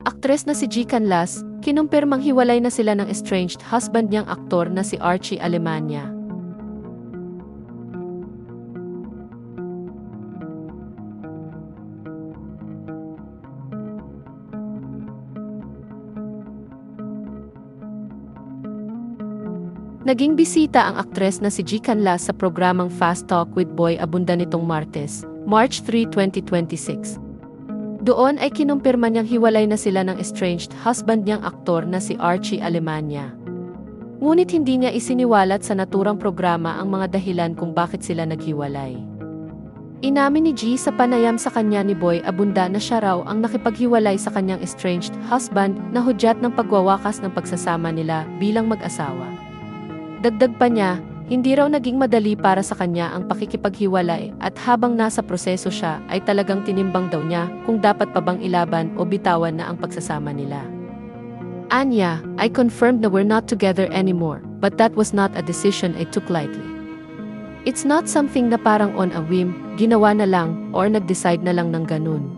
Aktres na si G. Canlas, kinumpirmang hiwalay na sila ng estranged husband niyang aktor na si Archie Alemania. Naging bisita ang aktres na si G. Canlas sa programang Fast Talk with Boy Abunda nitong Martes, March 3, 2026. Doon ay kinumpirma niyang hiwalay na sila ng estranged husband niyang aktor na si Archie Alemania. Ngunit hindi niya isiniwalat sa naturang programa ang mga dahilan kung bakit sila naghiwalay. Inamin ni G sa panayam sa kanya ni Boy Abunda na siya raw ang nakipaghiwalay sa kanyang estranged husband na hudyat ng pagwawakas ng pagsasama nila bilang mag-asawa. Dagdag pa niya, hindi raw naging madali para sa kanya ang pakikipaghiwalay at habang nasa proseso siya ay talagang tinimbang daw niya kung dapat pa bang ilaban o bitawan na ang pagsasama nila. Anya, I confirmed na we're not together anymore, but that was not a decision I took lightly. It's not something na parang on a whim, ginawa na lang or nag-decide na lang ng ganun.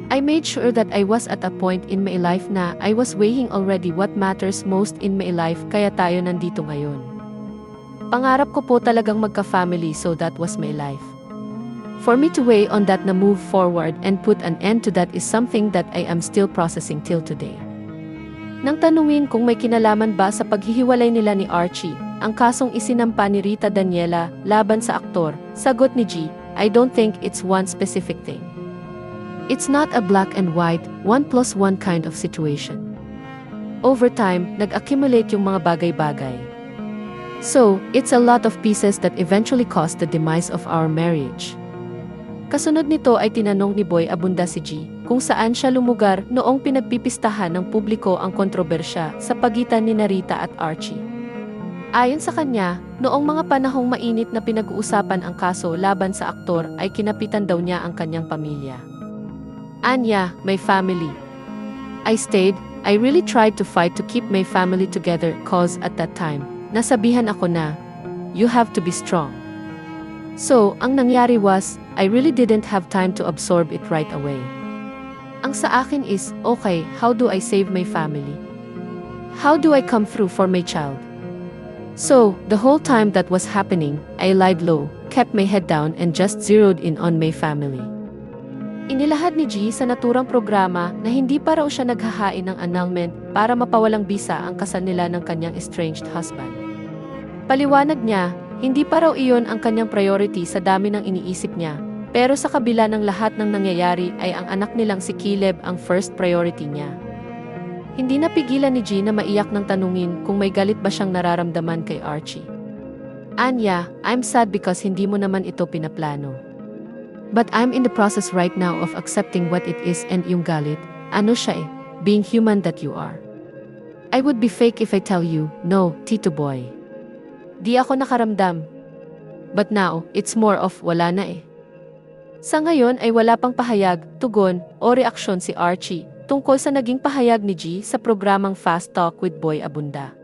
I made sure that I was at a point in my life na I was weighing already what matters most in my life kaya tayo nandito ngayon. Pangarap ko po talagang magka-family so that was my life. For me to weigh on that na move forward and put an end to that is something that I am still processing till today. Nang tanungin kung may kinalaman ba sa paghihiwalay nila ni Archie, ang kasong isinampa ni Rita Daniela laban sa aktor, sagot ni G, I don't think it's one specific thing. It's not a black and white, 1+1 kind of situation. Over time, nag-accumulate yung mga bagay-bagay. So, it's a lot of pieces that eventually caused the demise of our marriage. Kasunod nito ay tinanong ni Boy Abunda si G kung saan siya lumugar noong pinagpipistahan ng publiko ang kontrobersya sa pagitan ni Rita at Archie. Ayon sa kanya, noong mga panahong mainit na pinag-uusapan ang kaso laban sa aktor ay kinapitan daw niya ang kanyang pamilya. Anya, my family. I stayed, I really tried to fight to keep my family together cause at that time, nasabihan ako na, you have to be strong. So, ang nangyari was, I really didn't have time to absorb it right away. Ang sa akin is, okay, how do I save my family? How do I come through for my child? So, the whole time that was happening, I lied low, kept my head down and just zeroed in on my family. Inilahad ni G sa naturang programa na hindi pa raw siya naghahain ng annulment para mapawalang bisa ang kasal nila ng kanyang estranged husband. Paliwanag niya, hindi pa raw iyon ang kanyang priority sa dami ng iniisip niya, pero sa kabila ng lahat ng nangyayari ay ang anak nilang si Caleb ang first priority niya. Hindi napigilan ni G na maiyak ng tanungin kung may galit ba siyang nararamdaman kay Archie. Anya, I'm sad because hindi mo naman ito pinaplano. But I'm in the process right now of accepting what it is and yung galit, ano siya being human that you are. I would be fake if I tell you, no, Tito Boy. Di ako nakaramdam. But now, it's more of wala na . Sa ngayon ay wala pang pahayag, tugon, o reaksyon si Archie tungkol sa naging pahayag ni G sa programang Fast Talk with Boy Abunda.